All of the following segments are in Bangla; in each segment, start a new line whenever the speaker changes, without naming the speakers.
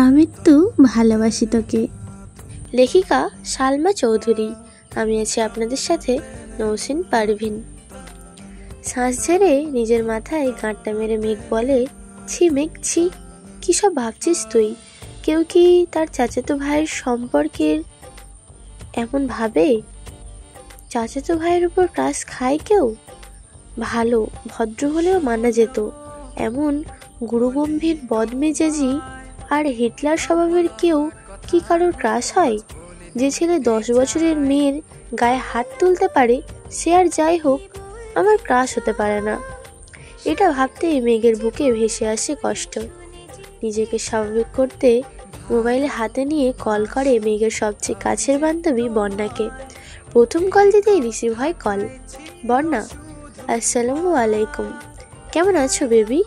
আমি তো ভালোবাসি তোকে।
লেখিকা সালমা চৌধুরী। আমি আছি আপনাদের সাথে নৌসিন পারভিন। শ্বাস ঝেড়ে নিজের মাথায় গাঁটটা মেরে মেঘ বলে, ছি মেঘ ছি, কী সব ভাবছিস তুই? কেউ কি তার চাচাতো ভাইয়ের সম্পর্কের এমন ভাবে? চাচাতো ভাইয়ের উপর ক্রাশ খায় কেউ? ভালো ভদ্র হলেও মানা যেত, এমন গুরুগম্ভীর বদমেজাজি আর হিটলার স্বভাবের কেউ কি কারোর ক্রাশ হয়? যে ছেলে 10 বছরের মেয়ের গায়ে হাত তুলতে পারে সে আর যাই হোক আমার ক্রাশ হতে পারে না। এটা ভাবতেই মেঘের বুকে ভেসে আসে কষ্ট। নিজেকে স্বাভাবিক করতে মোবাইলে হাতে নিয়ে কল করে মেঘের সবচেয়ে কাছের বান্ধবী বন্যাকে। প্রথম কল দিতেই রিসিভ হয় কল। বন্যা, আসসালামু আলাইকুম, কেমন আছো বেবি?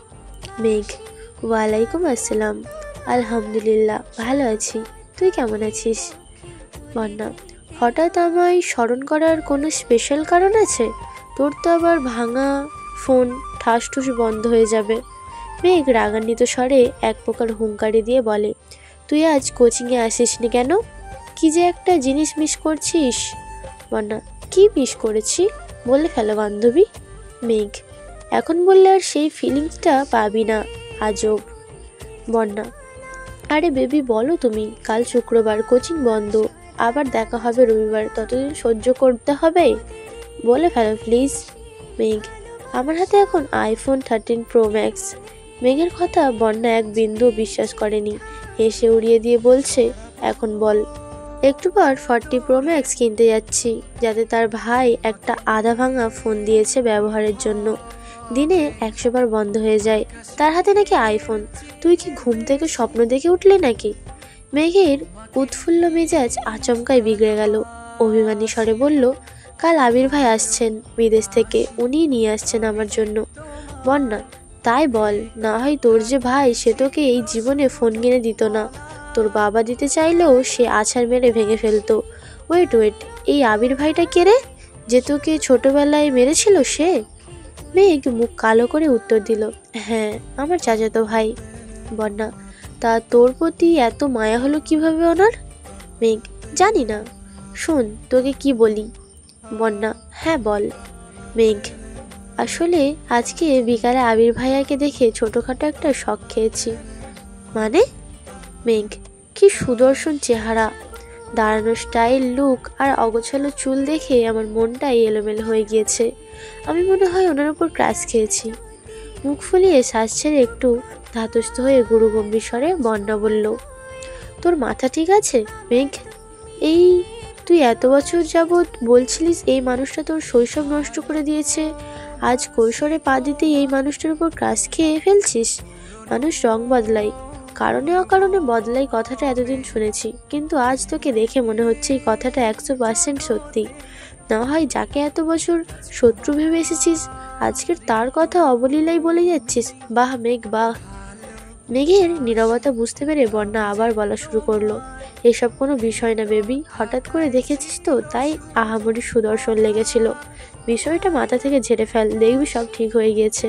মেঘ, ওয়ালাইকুম আসসালাম, আলহামদুলিল্লাহ ভালো আছি, তুই কেমন আছিস? বন্যা, হঠাৎ আমায় স্মরণ করার কোনো স্পেশাল কারণ আছে? তোর তো আবার ভাঙা ফোন ঠাস ঠুস বন্ধ হয়ে যাবে। মেঘ রাগান্বিত স্বরে এক প্রকার হুঙ্কারি দিয়ে বলে, তুই আজ কোচিংয়ে আসিসনি কেন? কি যে একটা জিনিস মিস করছিস। বন্যা, কি মিস করেছি বলে ফেলো বান্ধবী। মেঘ, এখন বললে আর সেই ফিলিংসটা পাবি না, আজব। বন্যা, আরে বেবি বলো তুমি, কাল শুক্রবার, কোচিং বন্ধ, আবার দেখা হবে রবিবার, ততদিন সহ্য করতে হবে, বলে ফেলো প্লিজ। মেঘ, আমার হাতে এখন আইফোন 13 প্রো ম্যাক্স। মেঘের কথা বন্যা এক বিন্দু বিশ্বাস করেনি, হেসে উড়িয়ে দিয়ে বলছে, এখন বল। একটু পর 40 প্রো ম্যাক্স কিনতে যাচ্ছি, যাতে তার ভাই একটা আধা ভাঙা ফোন দিয়েছে ব্যবহারের জন্য, দিনে 100 বার বন্ধ হয়ে যায়, তার হাতে নাকি আইফোন। তুই কি ঘুম থেকে স্বপ্ন দেখে উঠলি নাকি? মেঘের উৎফুল্ল মেজাজ আচমকাই বিগড়ে গেল। অভিমানী স্বরে বলল, কাল আবির ভাই আসছেন বিদেশ থেকে, উনি নিয়ে আসছেন আমার জন্য। বন্যা, তাই বল, না হয় তোর যে ভাই সে তোকে এই জীবনে ফোন কিনে দিত না, তোর বাবা দিতে চাইলেও সে আছাড় মেরে ভেঙে ফেলতো। ওয়েট, এই আবির ভাইটা কে রে, যে তোকে ছোটবেলায় মেরেছিল সে? মেঘ মুখ কালো করে উত্তর দিল, হ্যাঁ আমার চাচাতো ভাই। বন্যা, তা তোর প্রতি এত মায়া হলো কিভাবে ওনার? মেঘ, জানি না, শোন তোকে কি বলি। বন্যা, হ্যাঁ বল। মেঘ, আসলে আজকে বিকালে আবির ভাইয়াকে দেখে ছোটখাটো একটা শক খেয়েছি। মানে? মেঘ, কি সুদর্শন চেহারা, দাঁড়ানো স্টাইল, লুক আর অগোছালো চুল দেখে আমার মনটাই এলোমেলো হয়ে গিয়েছে। আমি মনে হয় ওনার উপর ক্রাশ খেয়েছি। মুখ ফুলিয়ে শ্বাস ছেড়ে একটু ধাতস্থ হয়ে গুরুগম্ভীর স্বরে বন্যা বলল, তোর মাথা ঠিক আছে মেঘ? এই তুই এত বছর যাবৎ বলছিলিস এই মানুষটা তোর শৈশব নষ্ট করে দিয়েছে, আজ কৈশোরে পা দিতেই এই মানুষটার উপর ক্রাশ খেয়ে ফেলছিস? মানুষ রং বদলায়, কারণে অকারণে বদলাই, কথাটা এতদিন শুনেছি, কিন্তু আজ তোকে দেখে মনে হচ্ছে এই কথাটা 100% সত্যি। না হয় যাকে এত বছর শত্রু ভেবে এসেছিস, আজকের তার কথা অবলীলায় বলে যাচ্ছিস। বাহ মেঘ বাহ। মেঘের নীরবতা বুঝতে পেরে বন্যা আবার বলা শুরু করলো, এসব কোনো বিষয় না বেবি, হঠাৎ করে দেখেছিস তো তাই আহামরি সুদর্শন লেগেছিল, বিষয়টা মাথা থেকে ঝেড়ে ফেল, দেখবি সব ঠিক হয়ে গিয়েছে।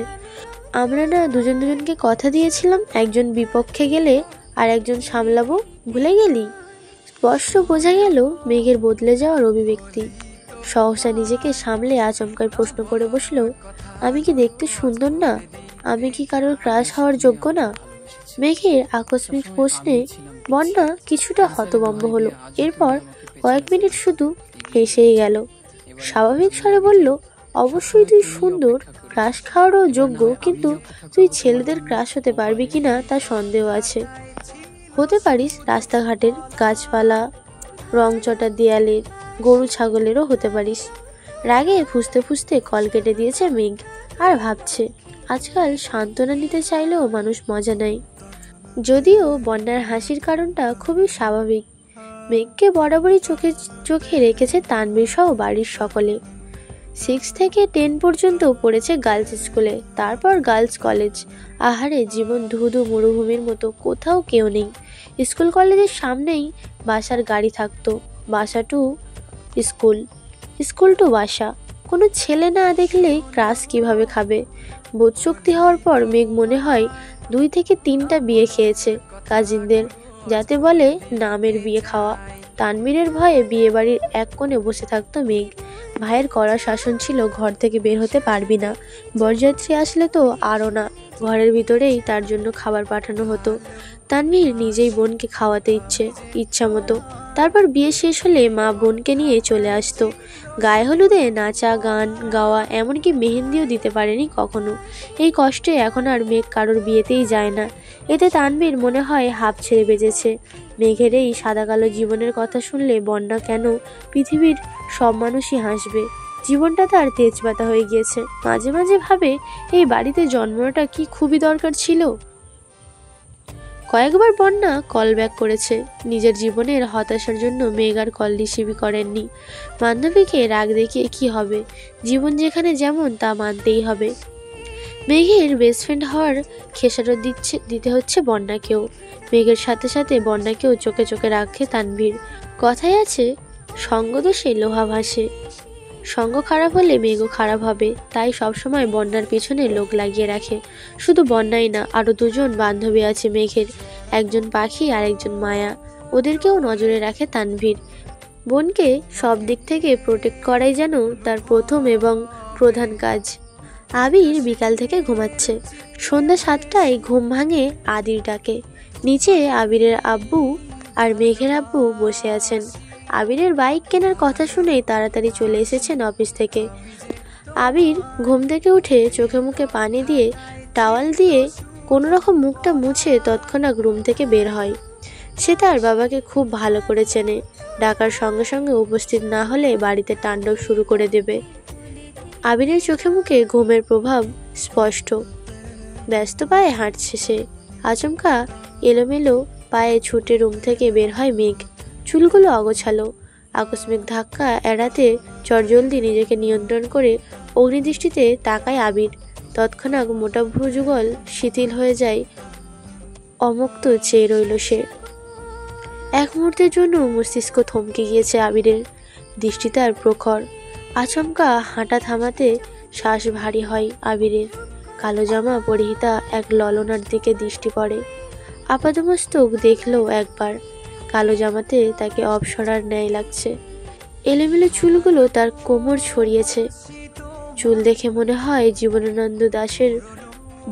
আমরা না দুজনকে কথা দিয়েছিলাম, একজন বিপক্ষে গেলে আর একজন সামলাবো, ভুলে গেলি? স্পষ্ট বোঝা গেল মেঘের বদলে যাওয়ার অভিব্যক্তি। সহসা নিজেকে সামলে আচমকায় প্রশ্ন করে বসলো, আমি কি দেখতে সুন্দর না? আমি কি কারোর ক্রাশ হওয়ার যোগ্য না? মেঘের আকস্মিক প্রশ্নে বন্যা কিছুটা হতভম্ব হলো, এরপর কয়েক মিনিট শুধু হেসেই গেল। স্বাভাবিক স্বরে বলল, অবশ্যই তুই সুন্দর, ক্রাশ খাওয়ারও যোগ্য, কিন্তু তুই ছেলেদের ক্রাশ হতে পারবি কিনা তা সন্দেহ আছে। হতে পারিস রাস্তাঘাটের, গাছপালা, রংচটা দেয়ালের, গরু ছাগলেরও হতে পারিস। রাগে ফুঁসতে ফুঁসতে কল কেটে দিয়েছে মেঘ, আর ভাবছে আজকাল সান্ত্বনা নিতে চাইলেও মানুষ মজা নেয়। যদিও বন্যার হাসির কারণটা খুবই স্বাভাবিক। মেঘকে বরাবরই চোখে রেখেছে তানভীর সহ বাড়ির সকলে। 6 থেকে 10 পর্যন্ত পড়েছে গার্লস স্কুলে, তারপর গার্লস কলেজ। আহারে জীবন ধুধু মরুভূমির মতো, কোথাও কেউ নেই। স্কুল কলেজের সামনেই বাসার গাড়ি থাকতো, বাসা টু স্কুল, স্কুল টু বাসা। কোনো ছেলে না দেখলে ক্রাশ কিভাবে খাবে? বোধশক্তি হওয়ার পর মেঘ মনে হয় 2 থেকে 3টা বিয়ে খেয়েছে কাজিনদের, যাতে বলে নামের বিয়ে খাওয়া। তানভীরের ভয়ে বিয়ে বাড়ির এক কোণে বসে থাকতো মেঘ। ভাইয়ের কড়া শাসন ছিল, ঘর থেকে বের হতে পারবি না, বরযাত্রী আসলে তো আরও না। ঘরের ভিতরেই তার জন্য খাবার পাঠানো হতো। তানভীর নিজেই বোনকে খাওয়াতে ইচ্ছা মতো। তারপর বিয়ে শেষ হলে মা বোনকে নিয়ে চলে আসতো। গায়ে হলুদে নাচা, গান গাওয়া, এমনকি মেহেন্দিও দিতে পারেনি কখনো। এই কষ্টে এখন আর মেঘ কারোর বিয়েতেই যায় না। এতে তানভীর মনে হয় হাঁপ ছেড়ে বেঁচেছে। মেঘের এই সাদা কালো জীবনের কথা শুনলে বন্যা কেন পৃথিবীর সব মানুষই হাসবে। জীবনটা তার তেজপাতা হয়ে গিয়েছে। মাঝে মাঝে ভাবে এই বাড়িতে জন্মটা কি খুবই দরকার ছিল। কয়েকবার বন্যা কল ব্যাক করেছে। নিজের জীবনের হতাশার জন্য মেঘ আর কল রিসিভই করেননি। বান্ধবীকে রাগ দেখিয়ে কি হবে, জীবন যেখানে যেমন তা মানতেই হবে। মেঘের বেস্ট ফ্রেন্ড হওয়ার খেসারত দিতে হচ্ছে বন্যাকেও। মেঘের সাথে সাথে বন্যাকেও চোখে চোখে রাখে তানভীর। কথায় আছে, সঙ্গদোষে লোহা ভাসে। সঙ্গ খারাপ হলে মেঘও খারাপ হবে, তাই সবসময় বন্যার পিছনে লোক লাগিয়ে রাখে। শুধু বন্যাই না, আরও দুজন বান্ধবী আছে মেঘের, একজন পাখি আর একজন মায়া। ওদেরকেও নজরে রাখে তানভীর। বোনকে সব দিক থেকে প্রোটেক্ট করাই যেন তার প্রথম এবং প্রধান কাজ। আবির বিকাল থেকে ঘুমাচ্ছে। সন্ধ্যা 7টায় ঘুম ভাঙে আদির ডাকে। নিচে আবিরের আব্বু আর মেঘের আব্বু বসে আছেন। আবিরের বাইক কেনার কথা শুনেই তাড়াতাড়ি চলে এসেছেন অফিস থেকে। আবির ঘুম থেকে উঠে চোখে মুখে পানি দিয়ে টাওয়াল দিয়ে কোনোরকম মুখটা মুছে তৎক্ষণাৎ রুম থেকে বের হয়। সে তার বাবাকে খুব ভালো করে চেনে। ডাকার সঙ্গে সঙ্গে উপস্থিত না হলে বাড়িতে তাণ্ডব শুরু করে দেবে। আবিরের চোখে মুখে ঘুমের প্রভাব স্পষ্ট। ব্যস্ত পায়ে হাঁটছে সে। আচমকা এলোমেলো পায়ে ছুটে রুম থেকে বের হয় মেঘ। চুলগুলো অগোছালো। আকস্মিক ধাক্কা এড়াতে চটজলদি নিজেকে নিয়ন্ত্রণ করে অগ্নিদৃষ্টিতে তাকায় আবির। তৎক্ষণাৎ মোটা ভ্রুযুগল শিথিল হয়ে যায়। অমুক্ত চেয়ে রইল সে। এক মুহূর্তের জন্য মস্তিষ্ক থমকে গিয়েছে আবিরের। দৃষ্টি তার প্রখর। আচমকা হাঁটা থামাতে শ্বাস ভারী হয় আবিরের। কালো জামা পরিহিতা এক ললনার দিকে দৃষ্টি পড়ে। আপাদমস্তক দেখলো একবার। কালো জামাতে তাকে অপসরার ন্যায় লাগছে। এলোমেলো চুলগুলো তার কোমর ছড়িয়েছে। চুল দেখে মনে হয় জীবনানন্দ দাশের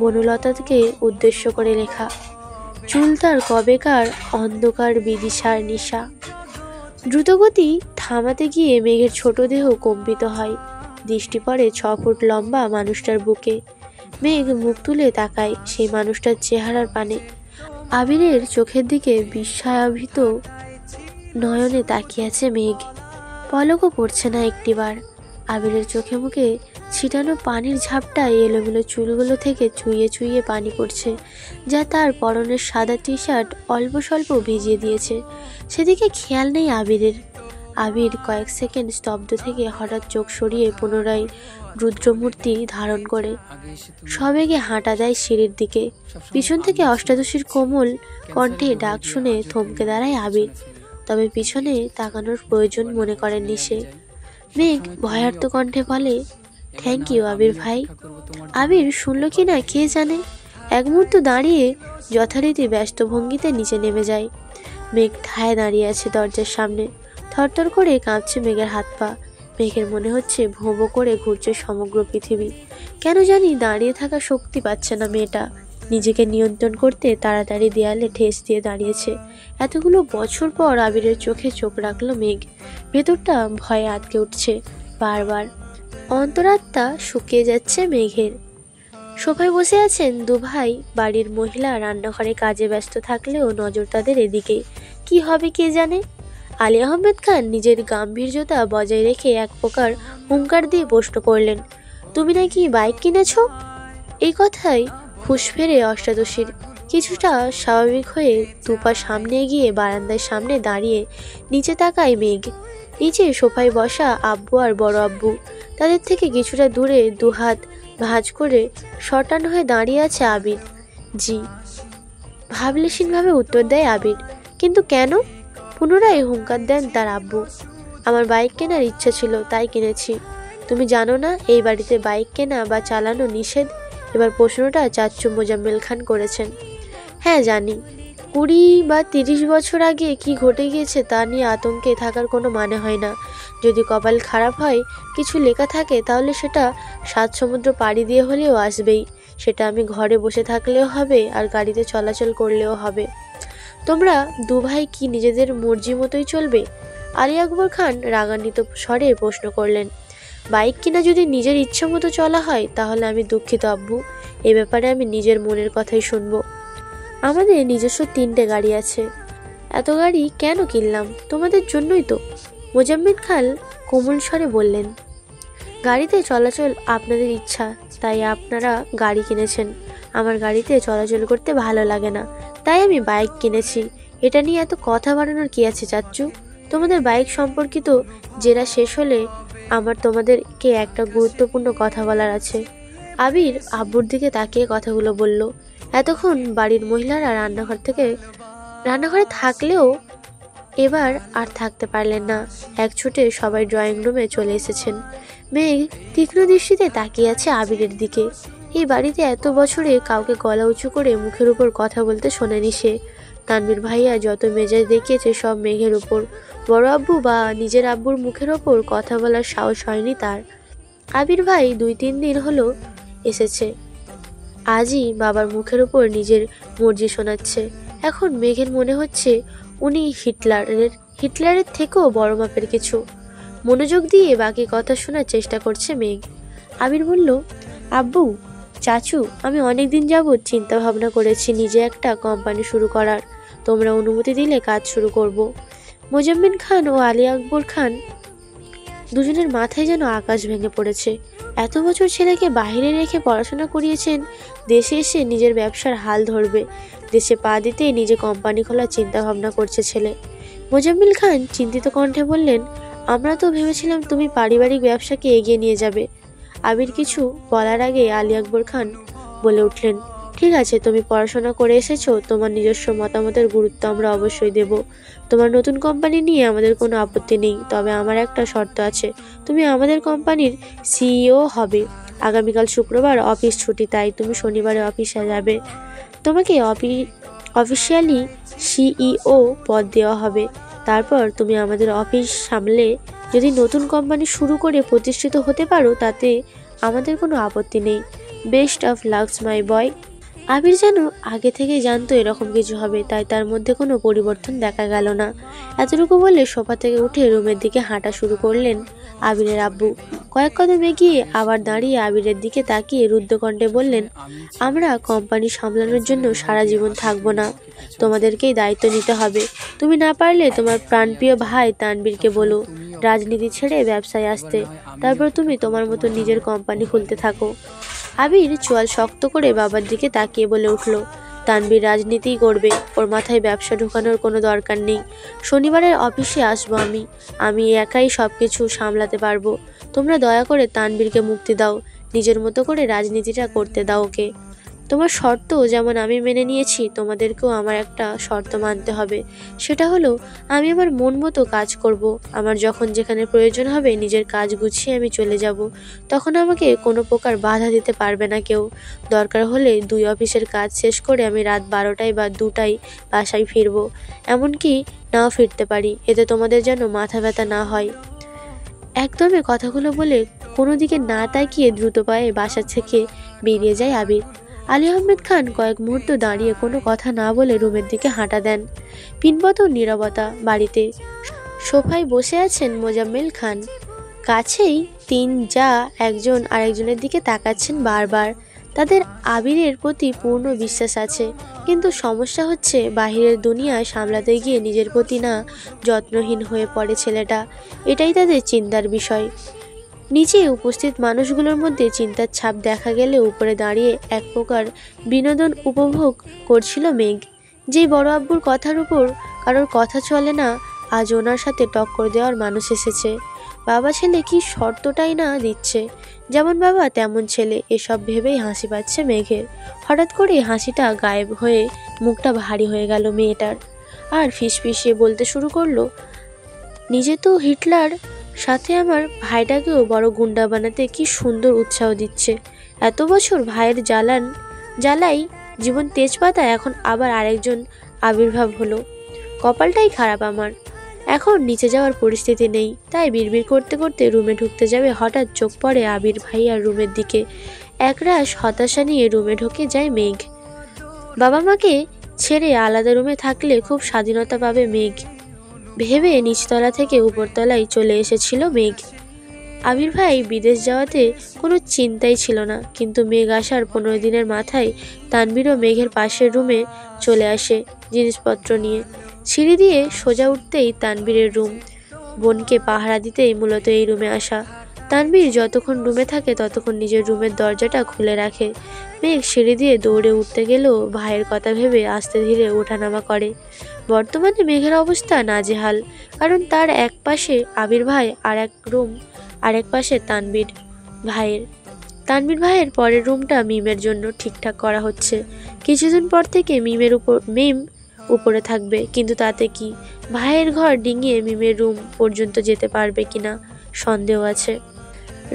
বনলতাকে উদ্দেশ্য করে লেখা। চুল তার কবেকার অন্ধকার বিদিশার নিশা। দ্রুতগতি থামাতে গিয়ে মেঘের ছোট দেহ কম্পিত হয়। দৃষ্টি পড়ে 6 ফুট লম্বা মানুষটার বুকে। মেঘ মুখ তুলে তাকায় সেই মানুষটার চেহারার পানে। আবিরের চোখের দিকে বিস্ময়াভিত নয়নে তাকিয়ে আছে মেঘ। পলকও পড়ছে না একটিবার। আবিরের চোখে মুখে ছিটানো পানির ঝাপটায় এলোমেলো চুলগুলো থেকে চুইয়ে চুইয়ে পানি পড়ছে, যা তার পরনের সাদা টি শার্ট অল্প স্বল্প ভিজিয়ে দিয়েছে। সেদিকে খেয়াল নেই আবিরের। আবির কয়েক সেকেন্ড স্তব্ধ থেকে হঠাৎ চোখ সরিয়ে পুনরায় রুদ্রমূর্তি ধারণ করে সবেগে হাঁটা দেয় সিঁড়ির দিকে। পিছন থেকে অষ্টাদশীর কোমল কণ্ঠে ডাক শুনে থমকে দাঁড়ায় আবির। তবে পিছনে তাকানোর প্রয়োজন মনে করেননি সে। মেঘ ভয়ার্ত কণ্ঠে বলে, থ্যাংক ইউ আবির ভাই। আবির শুনল কি না কে জানে। এক মুহূর্ত দাঁড়িয়ে যথারীতি ব্যস্ত ভঙ্গিতে নিচে নেমে যায়। মেঘ ঠায় দাঁড়িয়ে আছে দরজার সামনে। থরথর করে কাঁপছে মেঘের হাত পা। মেঘের মনে হচ্ছে ভোঁ ভোঁ করে ঘুরছে সমগ্র পৃথিবী। কেন জানি দাঁড়িয়ে থাকা শক্তি পাচ্ছে না মেয়েটা। নিজেকে নিয়ন্ত্রণ করতে তাড়াতাড়ি দেয়ালে ঠেস দিয়ে দাঁড়িয়েছে। এতগুলো বছর পর আবিরের চোখে চোখ রাখলো মেঘ। ভেতরটা ভয়ে আটকে উঠছে বারবার। অন্তরাত্মা শুকিয়ে যাচ্ছে মেঘের। সোফায় বসে আছেন দু ভাই। বাড়ির মহিলা রান্নাঘরে কাজে ব্যস্ত থাকলেও নজর তাদের এদিকে। কি হবে কে জানে। আলী আহমেদ খান নিজের গাম্ভীর্যতা বজায় রেখে এক প্রকার হুঙ্কার দিয়ে প্রশ্ন করলেন, তুমি নাকি বাইক কিনেছ? এই কথায় হুঁশ ফেরে অষ্টাদশীর। কিছুটা স্বাভাবিক হয়ে দুপা সামনে এগিয়ে বারান্দার সামনে দাঁড়িয়ে নিচে তাকায় মেঘ। নিচে সোফায় বসা আব্বু আর বড় আব্বু। তাদের থেকে কিছুটা দূরে দুহাত ভাঁজ করে শটান হয়ে দাঁড়িয়ে আছে আবির। জি, ভাবলেশীনভাবে উত্তর দেয় আবির। কিন্তু কেন? পুনরায় হুঙ্কার দেন তার আব্বু। আমার বাইক কেনার ইচ্ছা ছিল, তাই কিনেছি। তুমি জানো না এই বাড়িতে বাইক কেনা বা চালানো নিষেধ? এবার প্রশ্নটা চাচ্চু মোজাম্মেল খান করেছেন। হ্যাঁ জানি। 20 বা 30 বছর আগে কি ঘটে গিয়েছে তা নিয়ে আতঙ্কে থাকার কোনো মানে হয় না। যদি কপাল খারাপ হয়, কিছু লেখা থাকে, তাহলে সেটা 7 সমুদ্র পাড়ি দিয়ে হলেও আসবেই। সেটা আমি ঘরে বসে থাকলেও হবে আর গাড়িতে চলাচল করলেও হবে। তোমরা দু ভাই কি নিজেদের মর্জি মতোই চলবে? আলী আকবর খান রাগান্বিত স্বরে প্রশ্ন করলেন। বাইক কিনা যদি নিজের ইচ্ছা মতো চলা হয় তাহলে আমি দুঃখিত আব্বু, এ ব্যাপারে আমি নিজের মনের কথাই শুনবো। আমাদের নিজস্ব 3টে গাড়ি আছে। এত গাড়ি কেন কিনলাম? তোমাদের জন্যই তো। মোজাম্মেল খান কোমল স্বরে বললেন। গাড়িতে চলাচল আপনাদের ইচ্ছা, তাই আপনারা গাড়ি কিনেছেন। আমার গাড়িতে চলাচল করতে ভালো লাগে না, তাই আমি বাইক কিনেছি। এটা নিয়ে এত কথা বাড়ানোর কি আছে চাচ্চু? তোমাদের বাইক সম্পর্কিত জেরা শেষ হলে আমার তোমাদেরকে একটা গুরুত্বপূর্ণ কথা বলার আছে। আবির আব্বুর দিকে তাকিয়ে কথাগুলো বলল। এতক্ষণ বাড়ির মহিলারা রান্নাঘরে থাকলেও এবার আর থাকতে পারলেন না। এক ছুটে সবাই ড্রয়িং রুমে চলে এসেছেন। মেঘ তীক্ষ্ণ দৃষ্টিতে তাকিয়ে আছে আবিরের দিকে। এই বাড়িতে এত বছরে কাউকে গলা উঁচু করে মুখের উপর কথা বলতে শোনেনি সে। তানভীর ভাইয়া যত মেজাজ দেখিয়েছে সব মেঘের উপর। বড় আব্বু বা নিজের আব্বুর মুখের ওপর কথা বলার সাহস হয়নি তার। আবির ভাই 2-3 দিন হলো এসেছে, আজই বাবার মুখের উপর নিজের মর্জি শোনাচ্ছে। এখন মেঘের মনে হচ্ছে উনি হিটলারের থেকেও বড় মাপের কিছু। মনোযোগ দিয়ে বাকি কথা শোনার চেষ্টা করছে মেঘ। আবির বলল, আব্বু, চাচু, আমি অনেকদিন যাবৎ চিন্তা ভাবনা করেছি নিজে একটা কোম্পানি শুরু করার। তোমরা অনুমতি দিলে কাজ শুরু করব। মোজাম্মেল খান ও আলী আকবর খান দুজনের মাথায় যেন আকাশ ভেঙে পড়েছে। এত বছর ছেলেকে বাইরে রেখে পড়াশোনা করিয়েছেন, দেশে এসে নিজের ব্যবসার হাল ধরবে। দেশে পা দিতেই নিজে কোম্পানি খোলার চিন্তা ভাবনা করছে ছেলে। মোজাম্মেল খান চিন্তিত কণ্ঠে বললেন, আমরা তো ভেবেছিলাম তুমি পারিবারিক ব্যবসাকে এগিয়ে নিয়ে যাবে। আবির কিছু বলার আগে আলী আকবর খান বলে উঠলেন, ঠিক আছে, তুমি পড়াশোনা করে এসেছো, তোমার নিজস্ব মতামতের গুরুত্ব আমরা অবশ্যই দেব। তোমার নতুন কোম্পানি নিয়ে আমাদের কোনো আপত্তি নেই, তবে আমার একটা শর্ত আছে। তুমি আমাদের কোম্পানির সিইও হবে। আগামীকাল শুক্রবার অফিস ছুটি, তাই তুমি শনিবারে অফিসে যাবে। তোমাকে অফিসিয়ালি সিইও পদ দেওয়া হবে। তারপর তুমি আমাদের অফিস সামলে যদি নতুন কোম্পানি শুরু করে প্রতিষ্ঠিত হতে পারো, তাতে আমাদের কোনো আপত্তি নেই। বেস্ট অফ লাকস মাই বয়। আবির যেন আগে থেকেই জানতো এরকম কিছু হবে, তাই তার মধ্যে কোনো পরিবর্তন দেখা গেল না। এতটুকু বলে সোফা থেকে উঠে রুমের দিকে হাঁটা শুরু করলেন আবিরের আব্বু। কয়েক কদম এগিয়ে আবার দাঁড়িয়ে আবিরের দিকে তাকিয়ে রুদ্ধকণ্ঠে বললেন, আমরা কোম্পানি সামলানোর জন্য সারা জীবন থাকবো না, তোমাদেরকেই দায়িত্ব নিতে হবে। তুমি না পারলে তোমার প্রাণপ্রিয় ভাই তানবীরকে বলো রাজনীতি ছেড়ে ব্যবসায় আসতে। তারপর তুমি তোমার মতো নিজের কোম্পানি খুলতে থাকো। আবির চোয়াল শক্ত করে বাবার দিকে তাকিয়ে বলে উঠল, তানবীর রাজনীতিই করবে, ওর মাথায় ব্যবসা ঢোকানোর কোনো দরকার নেই। শনিবারের অফিসে আসবো আমি একাই সব কিছু সামলাতে পারবো। তোমরা দয়া করে তানবীরকে মুক্তি দাও, নিজের মতো করে রাজনীতিটা করতে দাও ওকে। তোমার শর্ত যেমন আমি মেনে নিয়েছি, তোমাদেরকেও আমার একটা শর্ত মানতে হবে। সেটা হলো, আমি আমার মন মতো কাজ করব। আমার যখন যেখানে প্রয়োজন হবে নিজের কাজ গুছিয়ে আমি চলে যাব। তখন আমাকে কোনো প্রকার বাধা দিতে পারবে না কেউ। দরকার হলে 2 অফিসের কাজ শেষ করে আমি রাত 12টায় বা 2টায় বাসায় ফিরবো। এমনকি নাও ফিরতে পারি, এতে তোমাদের যেন মাথা ব্যথা না হয়। একদমে কথাগুলো বলে কোনো দিকে না তাকিয়ে দ্রুত পায়ে বাসা থেকে বেরিয়ে যায় আবির। আলী আহমেদ খান কয়েক মুহূর্ত দাঁড়িয়ে কোনো কথা না বলে রুমের দিকে হাঁটা দেন। পিনপত নীরবতা বাড়িতে। সোফায় বসে আছেন মোজাম্মেল খান। কাছেই 3 যা একজন আরেকজনের দিকে তাকাচ্ছেন বারবার। তাদের আবিরের প্রতি পূর্ণ বিশ্বাস আছে, কিন্তু সমস্যা হচ্ছে বাহিরের দুনিয়া সামলাতে গিয়ে নিজের প্রতি না যত্নহীন হয়ে পড়ে ছেলেটা। এটাই তাদের চিন্তার বিষয়। নিচে উপস্থিত মানুষগুলোর মধ্যে চিন্তার ছাপ দেখা গেলে উপরে দাঁড়িয়ে এক প্রকার বিনোদন উপভোগ করছিল মেঘ। যেই বড় আব্বুর কথার উপর কারোর কথা চলে না, আজ ওনার সাথে টক্কর দেওয়ার মানুষ এসেছে। বাবা ছেলে কি শর্তটাই না দিচ্ছে, যেমন বাবা তেমন ছেলে, এসব ভেবেই হাসি পাচ্ছে মেঘের। হঠাৎ করে হাসিটা গায়েব হয়ে মুখটা ভারী হয়ে গেল মেয়েটার, আর ফিসফিসিয়ে বলতে শুরু করলো, নিজে তো হিটলার, সাথে আমার ভাইটাকেও বড় গুন্ডা বানাতে কি সুন্দর উৎসাহ দিচ্ছে। এত বছর ভাইয়ের জ্বালাই জীবন তেজপাতা, এখন আবার আবির্ভাব হলো। কপালটাই খারাপ আমার, এখন নিচে যাওয়ার পরিস্থিতি নেই। তাই বিড়বিড় করতে করতে রুমে ঢুকতে যাবে, হঠাৎ চোখ পড়ে আবির ভাইয়ার রুমের দিকে। একরাশ হতাশা নিয়ে রুমে ঢুকে যায় মেঘ। বাবা মাকে ছেড়ে আলাদা রুমে থাকলে খুব স্বাধীনতা পাবে মেঘ ভেবে নিচতলা থেকে উপরতলায় চলে এসেছিল মেঘ। আবির ভাই বিদেশ যাওয়াতে কোনো চিন্তাই ছিল না, কিন্তু মেঘ আসার 15 দিনের মাথায় তানবীরও মেঘের পাশের রুমে চলে আসে জিনিসপত্র নিয়ে। সিঁড়ি দিয়ে সোজা উঠতেই তানবীরের রুম। বোনকে পাহারা দিতেই মূলত এই রুমে আসা। তানবীর যতক্ষণ রুমে থাকে ততক্ষণ নিজের রুমের দরজাটা খুলে রাখে। মেঘ সিঁড়ি দিয়ে দৌড়ে উঠতে গেলেও ভাইয়ের কথা ভেবে আস্তে ধীরে ওঠানামা করে। বর্তমানে মেঘের অবস্থা নাজেহাল, কারণ তার এক পাশে আবির ভাই আর এক পাশে তানবীর ভাইয়ের পরের রুমটা মিমের জন্য ঠিকঠাক করা হচ্ছে। কিছুদিন পর থেকে মিম উপরে থাকবে, কিন্তু তাতে কি ভাইয়ের ঘর ডিঙিয়ে মিমের রুম পর্যন্ত যেতে পারবে কিনা সন্দেহ আছে।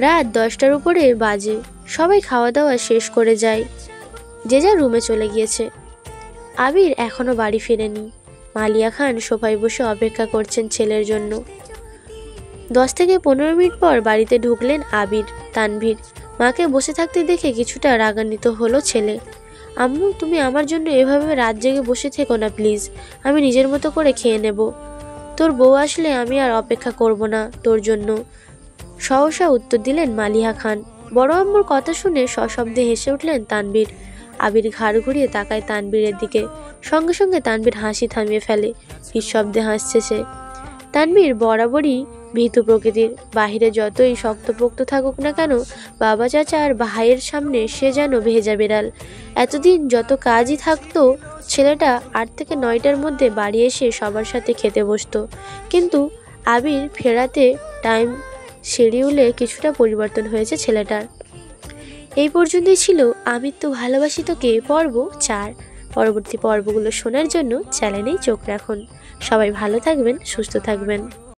রাত 10টার উপরে বাজে। সবাই খাওয়া দাওয়া শেষ করে যায়, যে যার রুমে চলে গিয়েছে। আবির এখনো বাড়ি ফিরেনি। মালিয়া খান সোফায় বসে অপেক্ষা করছেন ছেলের জন্য। 10 থেকে 15 মিনিট পর বাড়িতে ঢুকলেন তানভীর। মাকে বসে থাকতে দেখে কিছুটা রাগান্বিত হলো ছেলে। আম্মু, তুমি আমার জন্য এভাবে রাত জেগে বসে থেকো না প্লিজ, আমি নিজের মতো করে খেয়ে নেব। তোর বউ আসলে আমি আর অপেক্ষা করব না তোর জন্য, সহসা উত্তর দিলেন মালিহা খান। বড় আম্মুর কথা শুনে সশব্দে হেসে উঠলেন তানভীর। আবির ঘাড় ঘুরিয়ে তাকায় তানভীরের দিকে, সঙ্গে সঙ্গে তানভীর হাসি থামিয়ে ফেলে। নিঃশব্দে হাসছে সে। তানভীর বরাবরই ভীতু প্রকৃতির। বাহিরে যতই শক্তপোক্ত থাকুক না কেন, বাবা চাচা আর ভাইয়ের সামনে সে যেন ভেজা বিড়াল। এতদিন যত কাজই থাকতো, ছেলেটা 8 থেকে 9টার মধ্যে বাড়ি এসে সবার সাথে খেতে বসতো। কিন্তু আবির ফেরাতে টাইম শিডিউলে কিছুটা পরিবর্তন হয়েছে ছেলেটার। এই পর্যন্তই ছিল আমি তো ভালোবাসি তোকে পর্ব 4। পরবর্তী পর্বগুলো শোনার জন্য চ্যানেলেই চোখ রাখুন। সবাই ভালো থাকবেন, সুস্থ থাকবেন।